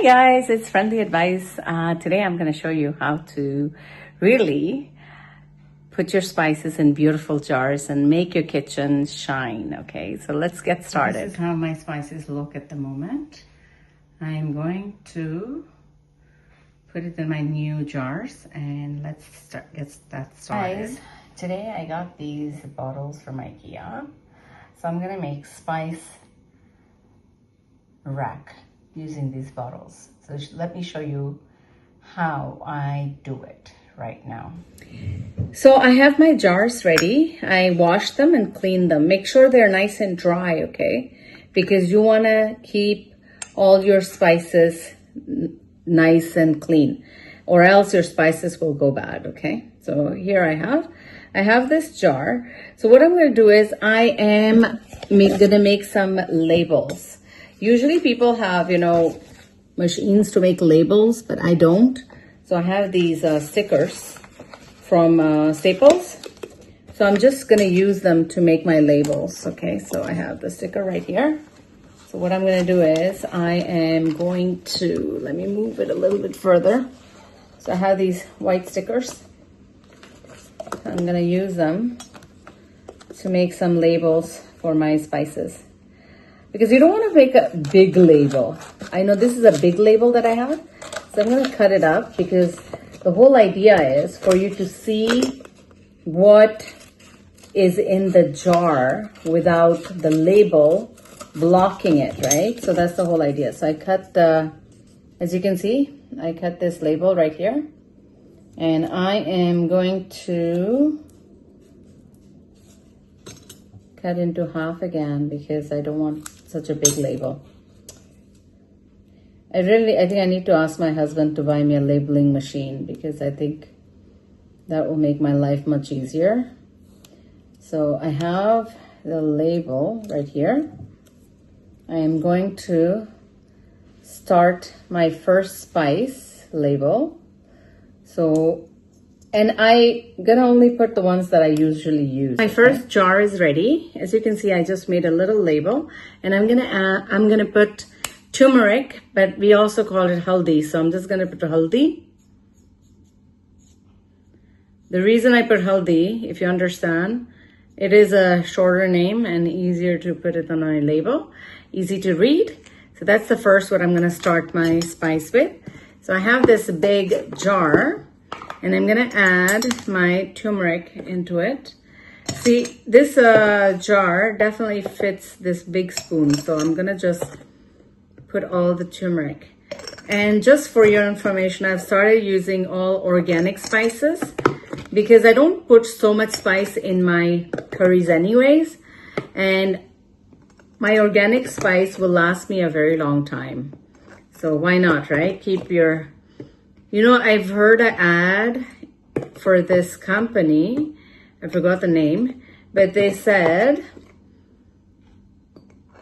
guys, it's Friendly Advice. Today I'm going to show you how to really put your spices in beautiful jars and make your kitchen shine. Okay, so let's get started. This is how my spices look at the moment. I'm going to put it in my new jars and let's get that started. Guys, today I got these bottles from IKEA. So I'm going to make spice rack using these bottles. So let me show you how I do it right now. So I have my jars ready. I washed them and cleaned them. Make sure they're nice and dry, okay? Because you want to keep all your spices nice and clean, or else your spices will go bad, okay? So here I have this jar. So what I'm going to do is I am going to make some labels. Usually people have, machines to make labels, but I don't. So I have these stickers from Staples. So I'm just going to use them to make my labels. Okay, so I have the sticker right here. So what I'm going to do is I am going to, let me move it a little bit further. So I have these white stickers. I'm going to use them to make some labels for my spices. Because you don't want to make a big label. I know this is a big label that I have. So I'm going to cut it up because the whole idea is for you to see what is in the jar without the label blocking it, right? So that's the whole idea. So I cut as you can see, I cut this label right here. And I am going to cut into half again because I don't want such a big label. I think I need to ask my husband to buy me a labeling machine because I think that will make my life much easier. So I have the label right here. I am going to start my first spice label. So, and I'm gonna only put the ones that I usually use. My first jar is ready. As you can see, I just made a little label, and I'm gonna put turmeric, but we also call it haldi. So I'm just gonna put haldi. The reason I put haldi, if you understand, it is a shorter name and easier to put it on a label, easy to read. So that's the first what I'm gonna start my spice with. So I have this big jar and I'm gonna add my turmeric into it. See, this jar definitely fits this big spoon. So I'm gonna just put all the turmeric. And just for your information, I've started using all organic spices because I don't put so much spice in my curries anyways. And my organic spice will last me a very long time. So why not, right? Keep your, I've heard an ad for this company. I forgot the name, but they said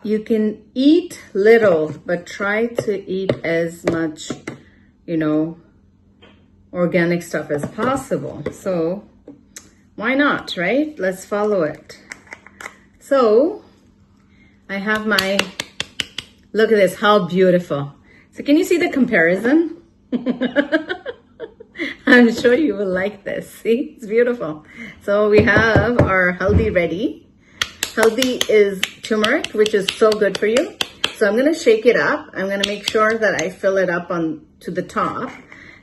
you can eat little, but try to eat as much, organic stuff as possible. So why not, right? Let's follow it. So I have look at this, how beautiful. So can you see the comparison? I'm sure you will like this. See, it's beautiful. So we have our haldi ready. Haldi is turmeric, which is so good for you. So I'm gonna shake it up. I'm gonna make sure that I fill it up to the top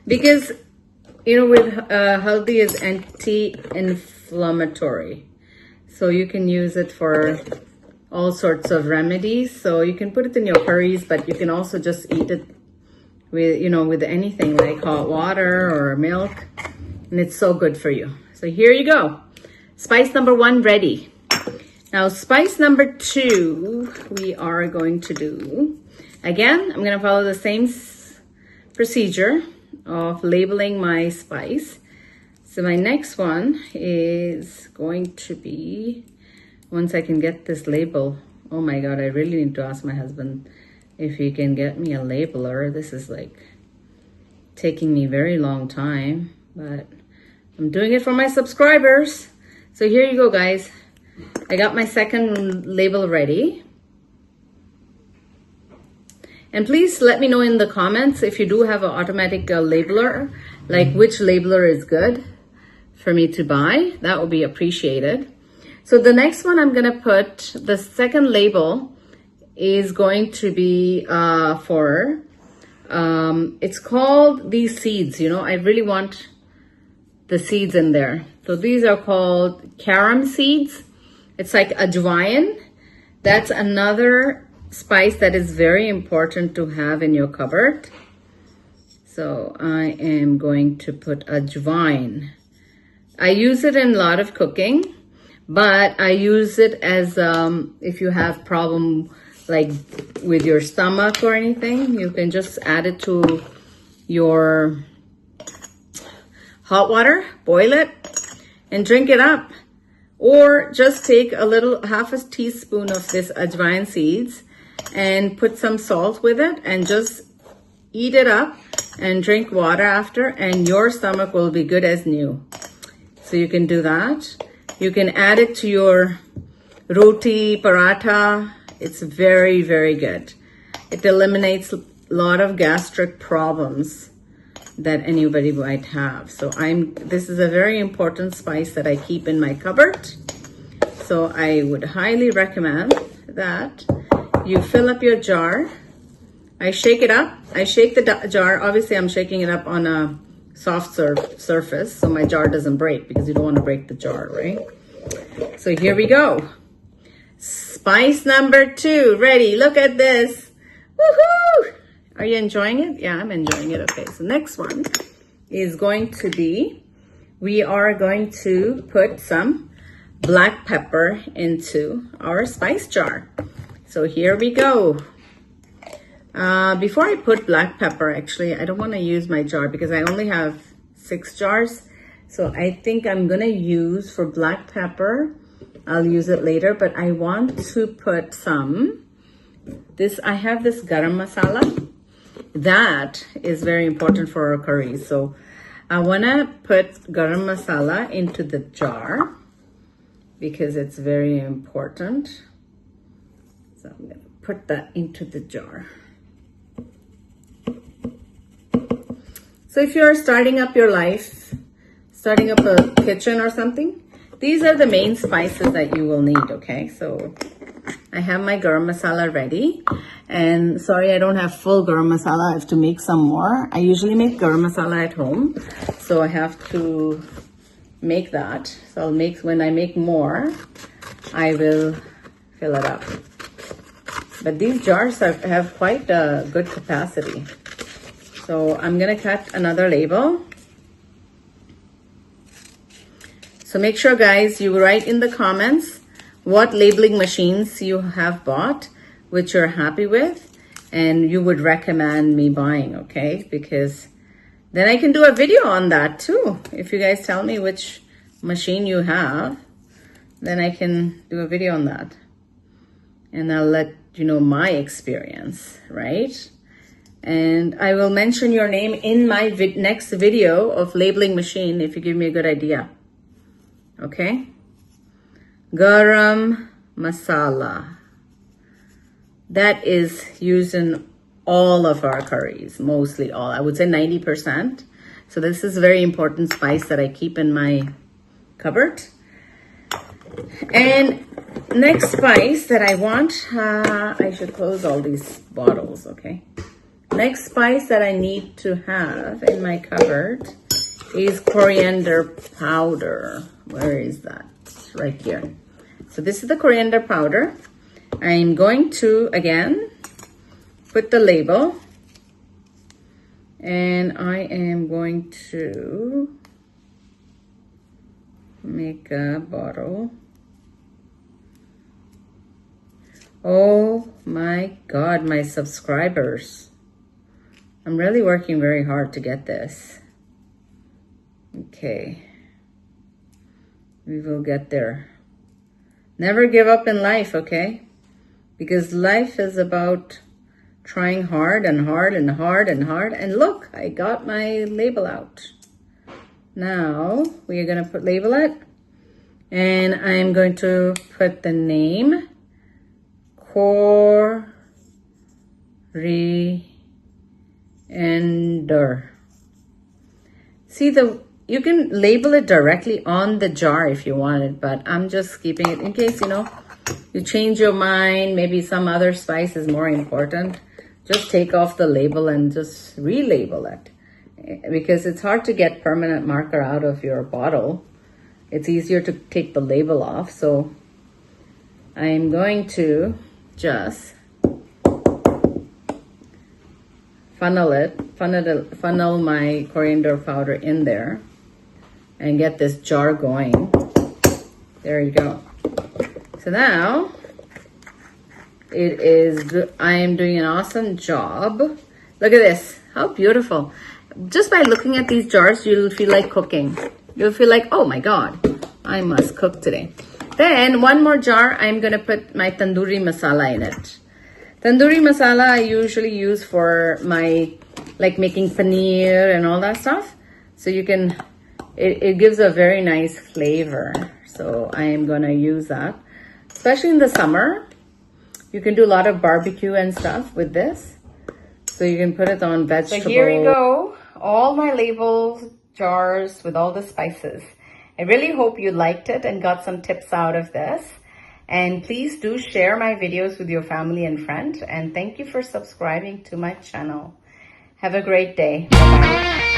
because, with haldi is anti-inflammatory. So you can use it for all sorts of remedies. So you can put it in your curries, but you can also just eat it with, with anything like hot water or milk. And it's so good for you. So here you go. Spice number 1 ready. Now spice number 2, we are going to do, again, I'm going to follow the same procedure of labeling my spice. So my next one is going to be, once I can get this label, oh my God, I really need to ask my husband if he can get me a labeler. This is like taking me a very long time, but I'm doing it for my subscribers. So here you go, guys. I got my second label ready. And please let me know in the comments if you do have an automatic labeler, like which labeler is good for me to buy. That would be appreciated. So the next one I'm gonna put, the second label is going to be for, it's called these seeds. You know, I really want the seeds in there. So these are called carom seeds. It's like ajwain. That's another spice that is very important to have in your cupboard. So I am going to put ajwain. I use it in a lot of cooking, but I use it as if you have problem like with your stomach or anything, you can just add it to your hot water, boil it, and drink it up. Or just take a little, half a teaspoon of this ajwain seeds and put some salt with it and just eat it up and drink water after, and your stomach will be good as new. So you can do that. You can add it to your roti, paratha. It's very, very good. It eliminates a lot of gastric problems that anybody might have. So this is a very important spice that I keep in my cupboard. So I would highly recommend that you fill up your jar. I shake it up. I shake the jar. Obviously, I'm shaking it up on a soft surface so my jar doesn't break, because you don't want to break the jar, right? So here we go. Spice number 2, ready. Look at this. Woohoo! Are you enjoying it? Yeah, I'm enjoying it. Okay, so next one is going to be, we are going to put some black pepper into our spice jar. So here we go. Before I put black pepper, actually, I don't want to use my jar because I only have 6 jars. So I think I'm going to use for black pepper, I'll use it later, but I want to put some, I have this garam masala. That is very important for our curries. So I want to put garam masala into the jar because it's very important. So I'm going to put that into the jar. So if you're starting up your life, starting up a kitchen or something, these are the main spices that you will need, okay? So I have my garam masala ready. And sorry, I don't have full garam masala. I have to make some more. I usually make garam masala at home, so I have to make that. So when I make more, I will fill it up. But these jars have quite a good capacity. So I'm gonna cut another label. So make sure, guys, you write in the comments what labeling machines you have bought, which you're happy with, and you would recommend me buying, okay? Because then I can do a video on that too. If you guys tell me which machine you have, then I can do a video on that. And I'll let you know my experience, right? And I will mention your name in my next video of labeling machine if you give me a good idea. Okay? Garam masala. That is used in all of our curries, mostly all. I would say 90%. So this is a very important spice that I keep in my cupboard. And next spice that I want, I should close all these bottles, okay? Next spice that I need to have in my cupboard is coriander powder. Where is that? Right here. So this is the coriander powder. I'm going to, again, put the label. And I am going to make a bottle. Oh my God, my subscribers. I'm really working very hard to get this. Okay. We will get there. Never give up in life, okay? Because life is about trying hard and hard and hard and hard. And look, I got my label out. Now, we are going to label it. And I'm going to put the name. See, you can label it directly on the jar if you want it, but I'm just keeping it in case, you change your mind, maybe some other spice is more important. Just take off the label and just relabel it, because it's hard to get permanent marker out of your bottle. It's easier to take the label off. So I'm going to just funnel my coriander powder in there and get this jar going. There you go. So now I am doing an awesome job. Look at this, how beautiful. Just by looking at these jars, you'll feel like cooking. You'll feel like, oh my God, I must cook today. Then one more jar, I'm gonna put my tandoori masala in it. Tandoori masala I usually use for my, like making paneer and all that stuff. So you can, it gives a very nice flavor. So I am gonna use that. Especially in the summer, you can do a lot of barbecue and stuff with this. So you can put it on vegetables. So here you go, all my labels, jars with all the spices. I really hope you liked it and got some tips out of this. And please do share my videos with your family and friends. And thank you for subscribing to my channel. Have a great day. Bye-bye.